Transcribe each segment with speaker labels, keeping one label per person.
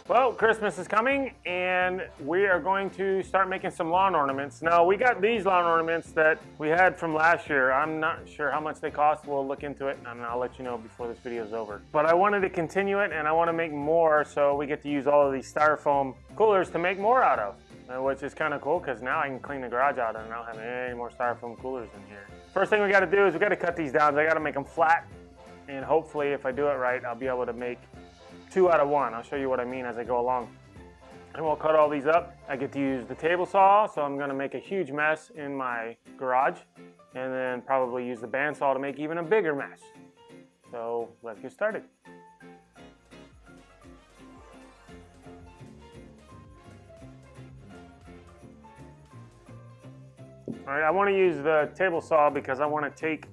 Speaker 1: Well, Christmas is coming and we are going to start making some lawn ornaments. Now, we got these lawn ornaments that we had from last year. I'm not sure how much they cost. We'll look into it and I'll let you know before this video is over. But I wanted to continue it and I want to make more, so we get to use all of these styrofoam coolers to make more out of, which is kind of cool because now I can clean the garage out and I don't have any more styrofoam coolers in here. First thing we got to do is we got to cut these down. I got to make them flat, and hopefully if I do it right, I'll be able to make 2 out of 1. I'll show you what I mean as I go along. And we'll cut all these up. I get to use the table saw, so I'm gonna make a huge mess in my garage, and then probably use the bandsaw to make even a bigger mess. So let's get started. All right, I wanna use the table saw because I wanna take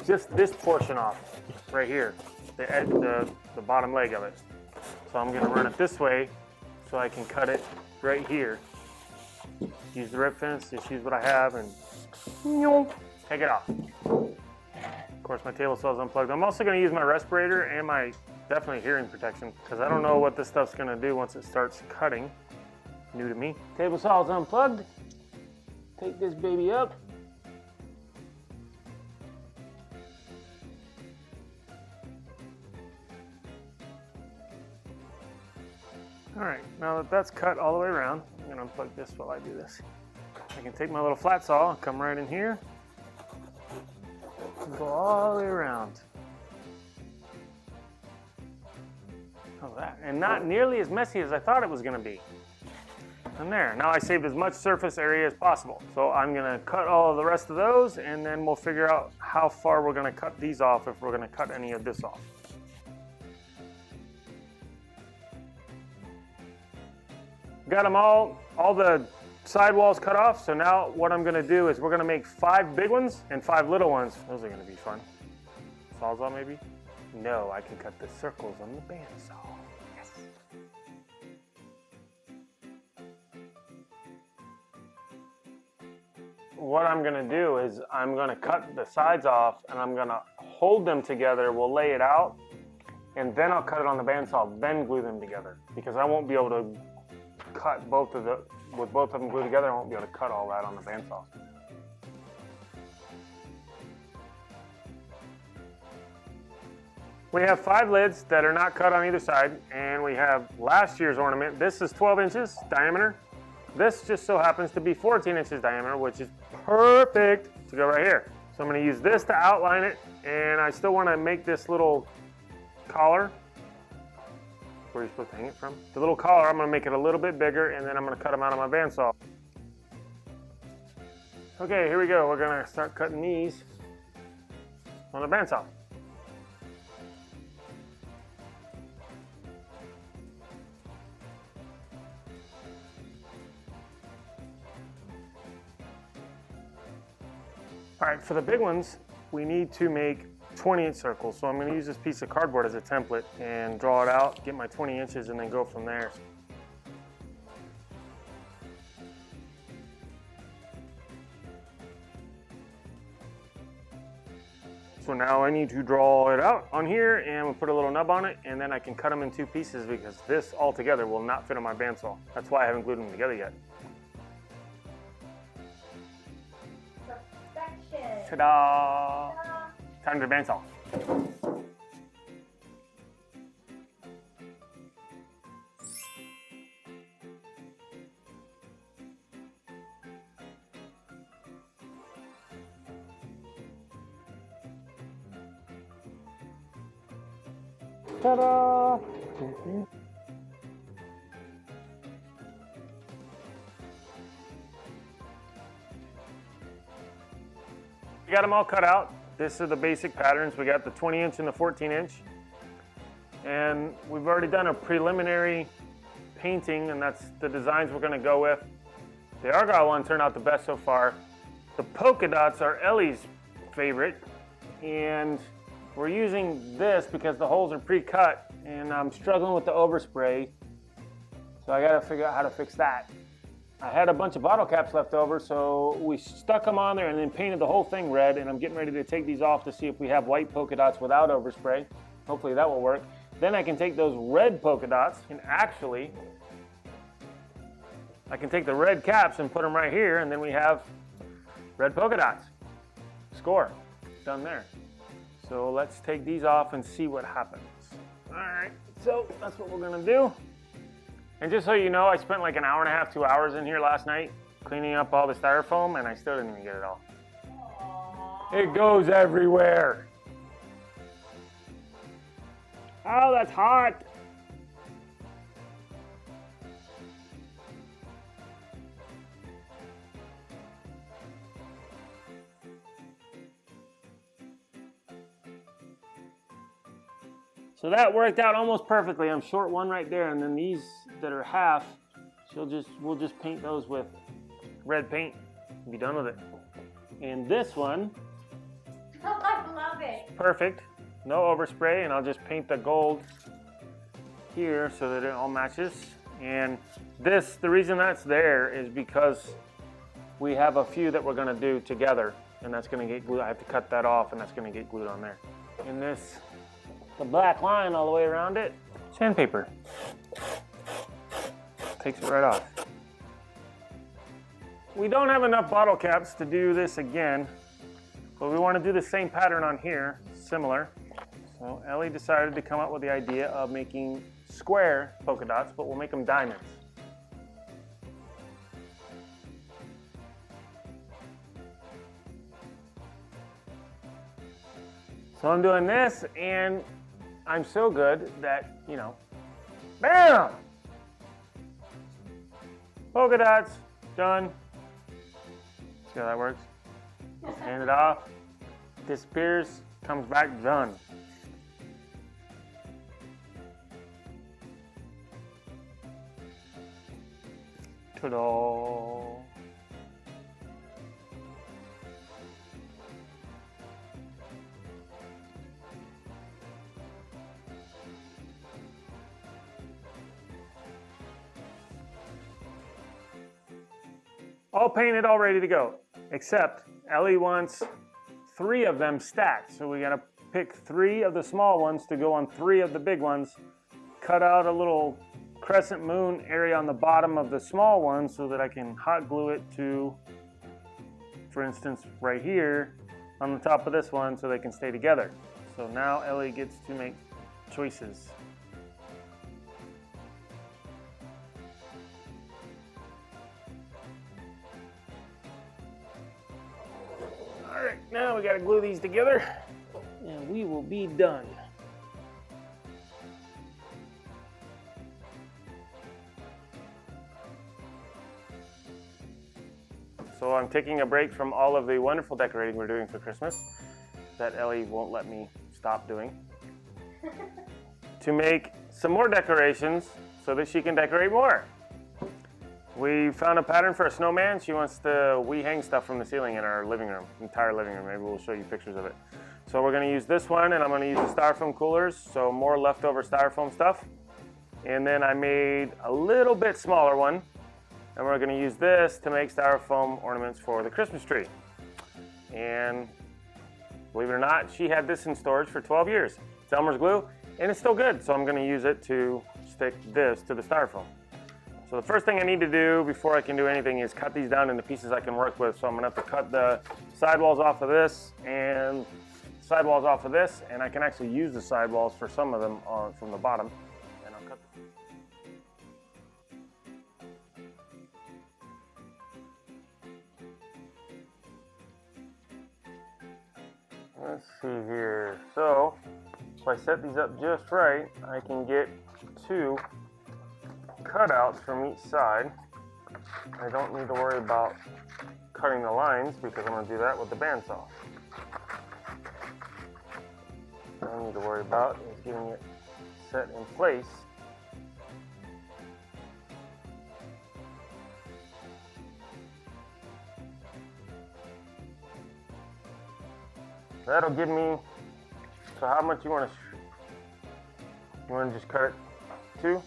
Speaker 1: just this portion off right here, the edge, the bottom leg of it. So I'm gonna run it this way so I can cut it right here. Use the rip fence, just use what I have and take it off. Of course, my table saw is unplugged. I'm also gonna use my respirator and my definitely hearing protection because I don't know what this stuff's gonna do once it starts cutting. New to me. Table saw is unplugged. Take this baby up. All right, now that that's cut all the way around, I'm gonna unplug this while I do this. I can take my little flat saw, come right in here, and go all the way around. Oh, that, and not nearly as messy as I thought it was gonna be. And there, now I saved as much surface area as possible. So I'm gonna cut all of the rest of those, and then we'll figure out how far we're gonna cut these off if we're gonna cut any of this off. Got them all the sidewalls cut off. So now what I'm gonna do is we're gonna make 5 big ones and 5 little ones. Those are gonna be fun. Sawzall maybe? No, I can cut the circles on the bandsaw. Yes. What I'm gonna do is I'm gonna cut the sides off and I'm gonna hold them together. We'll lay it out and then I'll cut it on the bandsaw, then glue them together because I won't be able to cut with both of them glued together. I won't be able to cut all that on the bandsaw. We have 5 lids that are not cut on either side, and we have last year's ornament. This is 12 inches diameter. This just so happens to be 14 inches diameter, which is perfect to go right here. So I'm going to use this to outline it, and I still want to make this little collar. Where you're supposed to hang it from. The little collar, I'm going to make it a little bit bigger, and then I'm going to cut them out of my bandsaw. Okay, here we go. We're going to start cutting these on the bandsaw. All right, for the big ones, we need to make 20-inch circles. So I'm going to use this piece of cardboard as a template and draw it out, get my 20 inches, and then go from there. So now I need to draw it out on here and we'll put a little nub on it, and then I can cut them in 2 pieces because this all together will not fit on my bandsaw. That's why I haven't glued them together yet.
Speaker 2: Perfection.
Speaker 1: Ta-da! Time to bandsaw. Ta-da! We got them all cut out. This are the basic patterns. We got the 20-inch and the 14-inch. And we've already done a preliminary painting, and that's the designs we're gonna go with. The Argyle one turned out the best so far. The polka dots are Ellie's favorite, and we're using this because the holes are pre-cut, and I'm struggling with the overspray, so I gotta figure out how to fix that. I had a bunch of bottle caps left over, so we stuck them on there and then painted the whole thing red, and I'm getting ready to take these off to see if we have white polka dots without overspray. Hopefully that will work. Then I can take those red polka dots, and actually, I can take the red caps and put them right here, and then we have red polka dots. Score. Done there. So let's take these off and see what happens. All right, so that's what we're gonna do. And just so you know, I spent like an hour and a half, 2 hours in here last night cleaning up all the styrofoam, and I still didn't even get it all. Aww. It goes everywhere. Oh, that's hot. So that worked out almost perfectly. I'm short one right there, and then these that are half, we'll just paint those with red paint and be done with it. And this one,
Speaker 2: I love it.
Speaker 1: Perfect. No overspray, and I'll just paint the gold here so that it all matches. And this, the reason that's there is because we have a few that we're gonna do together, and that's gonna get glued. I have to cut that off, and that's gonna get glued on there. And this, the black line all the way around it, sandpaper. Takes it right off. We don't have enough bottle caps to do this again, but we want to do the same pattern on here, similar. So Ellie decided to come up with the idea of making square polka dots, but we'll make them diamonds. So I'm doing this, and I'm so good that, you know, bam! Polka dots, done. See how that works? Just hand it off, disappears, comes back, done. Ta-da! All painted, all ready to go, except Ellie wants 3 of them stacked. So we gotta pick 3 of the small ones to go on 3 of the big ones, cut out a little crescent moon area on the bottom of the small one so that I can hot glue it to, for instance, right here on the top of this one so they can stay together. So now Ellie gets to make choices. All right, now we gotta glue these together and we will be done. So I'm taking a break from all of the wonderful decorating we're doing for Christmas that Ellie won't let me stop doing to make some more decorations so that she can decorate more. We found a pattern for a snowman. She wants we hang stuff from the ceiling in our living room, entire living room. Maybe we'll show you pictures of it. So we're gonna use this one, and I'm gonna use the styrofoam coolers, so more leftover styrofoam stuff. And then I made a little bit smaller one, and we're gonna use this to make styrofoam ornaments for the Christmas tree. And believe it or not, she had this in storage for 12 years. It's Elmer's glue, and it's still good, so I'm gonna use it to stick this to the styrofoam. So the first thing I need to do before I can do anything is cut these down into pieces I can work with. So I'm gonna have to cut the sidewalls off of this and sidewalls off of this, and I can actually use the sidewalls for some of them from the bottom. And I'll cut them. Let's see here. So if I set these up just right, I can get 2 cutouts from each side. I don't need to worry about cutting the lines because I'm going to do that with the bandsaw. need to worry about is getting it set in place. That'll give me, so how much you want to, just cut it 2?
Speaker 2: Is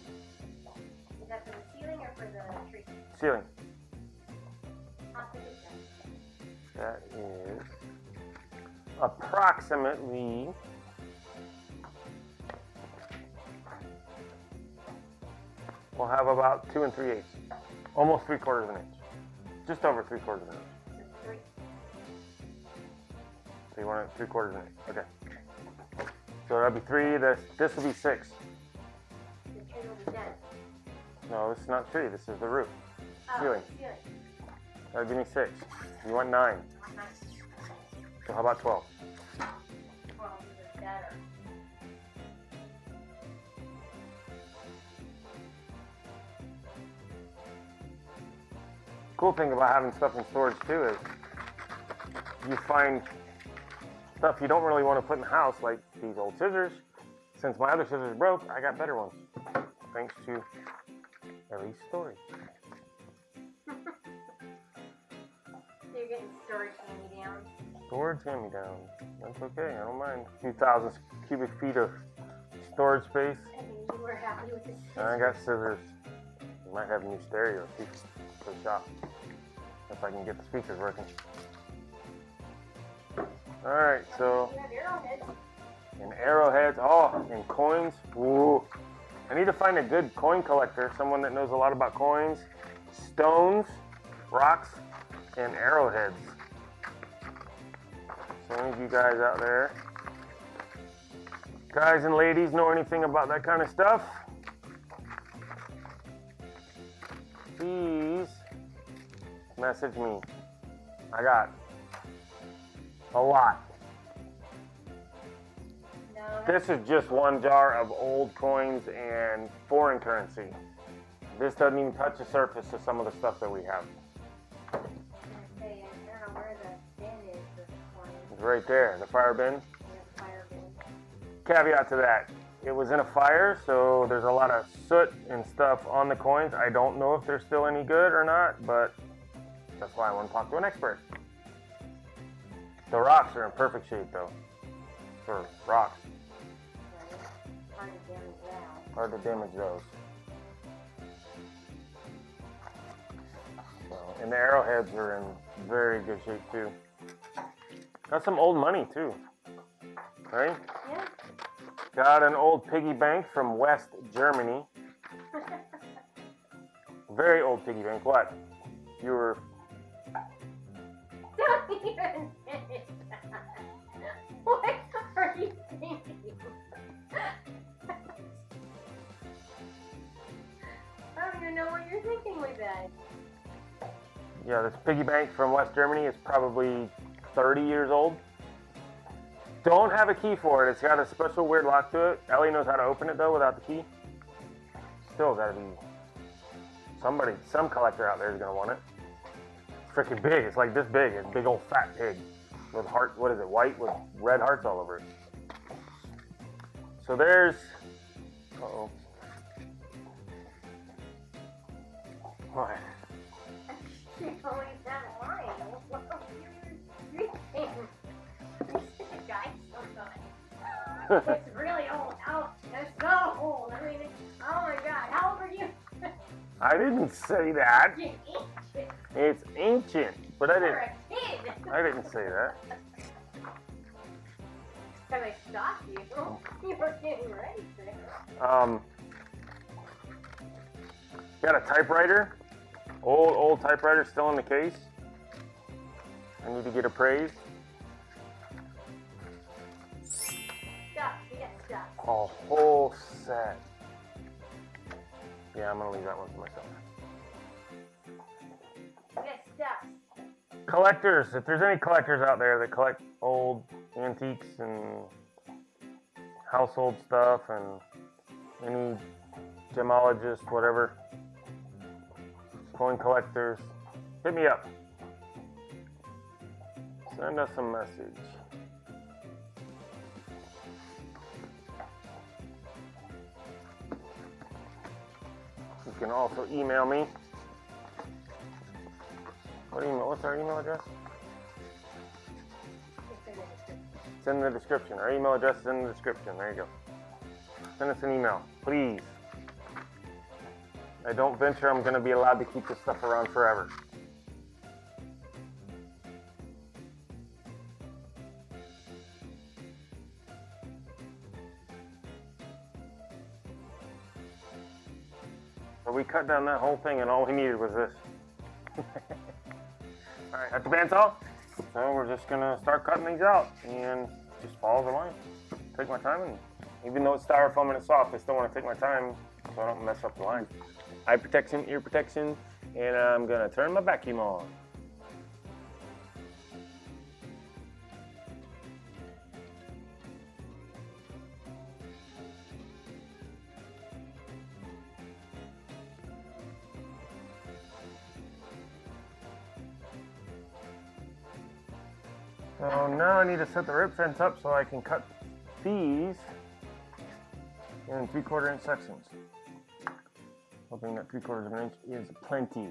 Speaker 2: that for the ceiling or for the tree?
Speaker 1: Ceiling.
Speaker 2: How big is that?
Speaker 1: That is approximately we'll have about 2 3/8, almost 3/4 of an inch, just over 3/4 of an inch.
Speaker 2: So 3.
Speaker 1: So you want it 3/4 of an inch, okay. So that'll be 3. This will be 6.
Speaker 2: The tree will be done.
Speaker 1: No, this is not tree. This is the roof.
Speaker 2: Oh,
Speaker 1: Ceiling.
Speaker 2: Ceiling.
Speaker 1: That'll give me 6. You want 9.
Speaker 2: Nice.
Speaker 1: So how about 12?
Speaker 2: 12 is better.
Speaker 1: Cool thing about having stuff in storage too is you find stuff you don't really want to put in the house, like these old scissors. Since my other scissors broke, I got better ones. Thanks to Ellie's story.
Speaker 2: So you're getting storage hand-me-down?
Speaker 1: Storage hand-me-down. That's okay, I don't mind. A few thousand cubic feet of storage space.
Speaker 2: I mean, you were happy with the scissors.
Speaker 1: And I got scissors. We might have a new stereo too for the shop. If I can get the speakers working. Alright, so.
Speaker 2: You have arrowheads.
Speaker 1: And arrowheads, oh, and coins. Ooh. I need to find a good coin collector, someone that knows a lot about coins, stones, rocks, and arrowheads. So any of you guys out there, guys and ladies, know anything about that kind of stuff? Please message me. I got a lot.
Speaker 2: No.
Speaker 1: This is just one jar of old coins and foreign currency. This doesn't even touch the surface of some of the stuff that we have.
Speaker 2: I was gonna say, I don't know where the bin is this morning.
Speaker 1: It's right there, the fire bin.
Speaker 2: We have a fire bin.
Speaker 1: Caveat to that, it was in a fire, so there's a lot of soot and stuff on the coins. I don't know if they're still any good or not, but that's why I want to talk to an expert. The rocks are in perfect shape though, for rocks.
Speaker 2: Right? Hard to damage that.
Speaker 1: Hard to damage those. So, and the arrowheads are in very good shape too. Got some old money too, right?
Speaker 2: Yeah.
Speaker 1: Got an old piggy bank from West Germany. Very old piggy bank. What? You were...
Speaker 2: Don't even finish that. What are you thinking? I don't even know what you're thinking with that.
Speaker 1: Yeah, this piggy bank from West Germany is probably 30 years old. Don't have a key for it. It's got a special weird lock to it. Ellie knows how to open it though without the key. Still gotta be somebody, some collector out there is gonna want it. It's freaking big. It's like this big. It's a big old fat pig with heart. What is it? White with red hearts all over it. So there's. Uh-oh. What?
Speaker 2: You're always that line. What are you thinking? Guys, it's really old. Ouch. That's so old. I mean, oh my god. How old are you?
Speaker 1: I didn't say that.
Speaker 2: You're ancient.
Speaker 1: It's ancient, but I
Speaker 2: You're
Speaker 1: didn't.
Speaker 2: a kid.
Speaker 1: I didn't say that.
Speaker 2: Have I stopped you? You were getting ready for it.
Speaker 1: Got a typewriter. Old typewriter still in the case. I need to get appraised.
Speaker 2: Stop. You got stuff.
Speaker 1: A whole set. Yeah, I'm gonna leave that one for myself.
Speaker 2: You got stuff.
Speaker 1: Collectors, if there's any collectors out there that collect old antiques and household stuff and any gemologists, whatever, coin collectors, hit me up. Send us a message. can also email me. What's our email address? It's in the description. Our email address is in the description. There you go. Send us an email, please. I don't venture I'm going to be allowed to keep this stuff around forever. So we cut down that whole thing and all we needed was this. Alright, got the bandsaw. So we're just gonna start cutting these out and just follow the line. Take my time, and even though it's styrofoam and it's soft, I still want to take my time so I don't mess up the line. Eye protection, ear protection, and I'm gonna turn my vacuum on. So now I need to set the rib fence up so I can cut these in 3/4 inch sections. Hoping that 3/4 of an inch is plenty.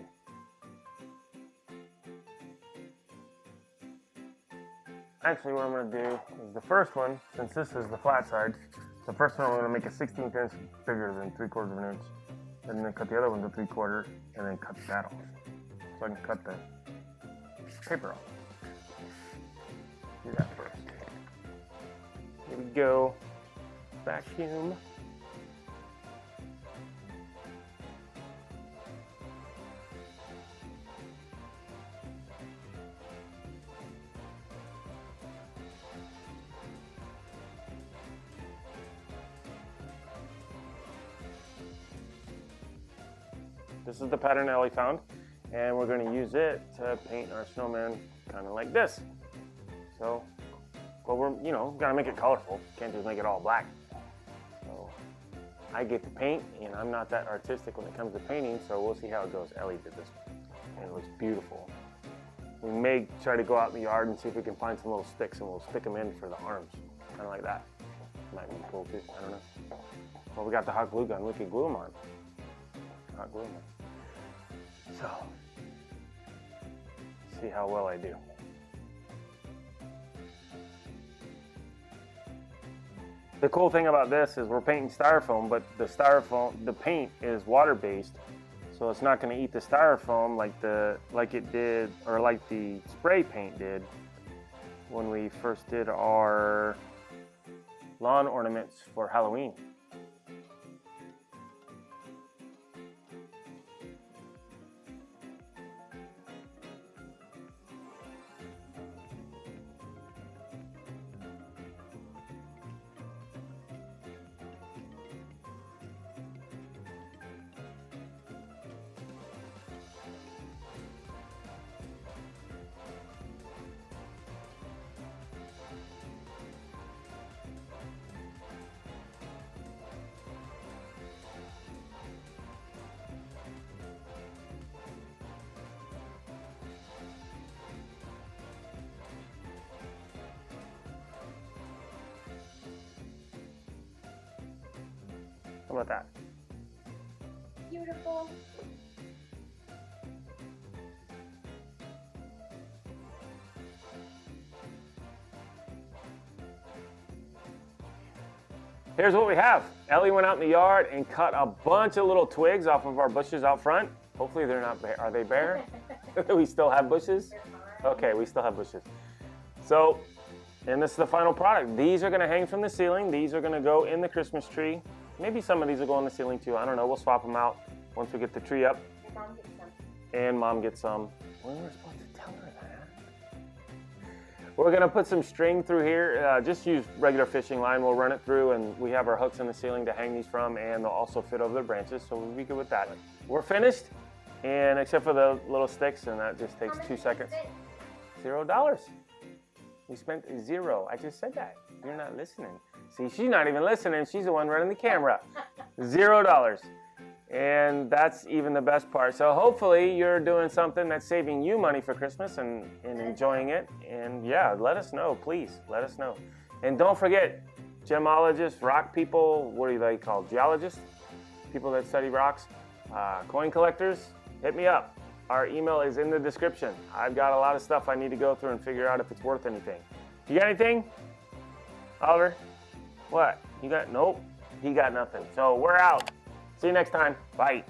Speaker 1: Actually, what I'm going to do is the first one, since this is the flat side, the first one I'm going to make a 1/16 inch bigger than 3/4 of an inch, and then cut the other one to 3/4, and then cut that off, so I can cut the paper off. Do that first. Here we go. Vacuum. This is the pattern Ellie found, and we're going to use it to paint our snowman kind of like this. So, but we're, gotta make it colorful. Can't just make it all black. So, I get to paint, and I'm not that artistic when it comes to painting, so we'll see how it goes. Ellie did this one, and it looks beautiful. We may try to go out in the yard and see if we can find some little sticks, and we'll stick them in for the arms, kind of like that. Might be cool too, I don't know. Well, we got the hot glue gun, we could glue them on. Hot glue them on. So, see how well I do. The cool thing about this is we're painting styrofoam, but the paint is water-based, so it's not going to eat the styrofoam like it did, or like the spray paint did when we first did our lawn ornaments for Halloween. How about that?
Speaker 2: Beautiful.
Speaker 1: Here's what we have. Ellie went out in the yard and cut a bunch of little twigs off of our bushes out front. Hopefully they're not bare. Are they bare? We still have bushes? Okay, we still have bushes. So, and this is the final product. These are gonna hang from the ceiling. These are gonna go in the Christmas tree. Maybe some of these will go on the ceiling too. I don't know, we'll swap them out once we get the tree up.
Speaker 2: Your mom gets some.
Speaker 1: And Mom gets some. We were supposed to tell her that. We're gonna put some string through here. Just use regular fishing line. We'll run it through, and we have our hooks in the ceiling to hang these from, and they'll also fit over the branches, so we'll be good with that. We're finished, and except for the little sticks, and that just takes 2 seconds. $0. We spent 0. I just said that. You're not listening. See, she's not even listening. She's the one running the camera. $0. And that's even the best part. So hopefully you're doing something that's saving you money for Christmas and enjoying it. And yeah, let us know, please. Let us know. And don't forget, gemologists, rock people, what are they called? Geologists? People that study rocks. Coin collectors, hit me up. Our email is in the description. I've got a lot of stuff I need to go through and figure out if it's worth anything. You got anything? Oliver? What? You got, nope. He got nothing. So we're out. See you next time. Bye.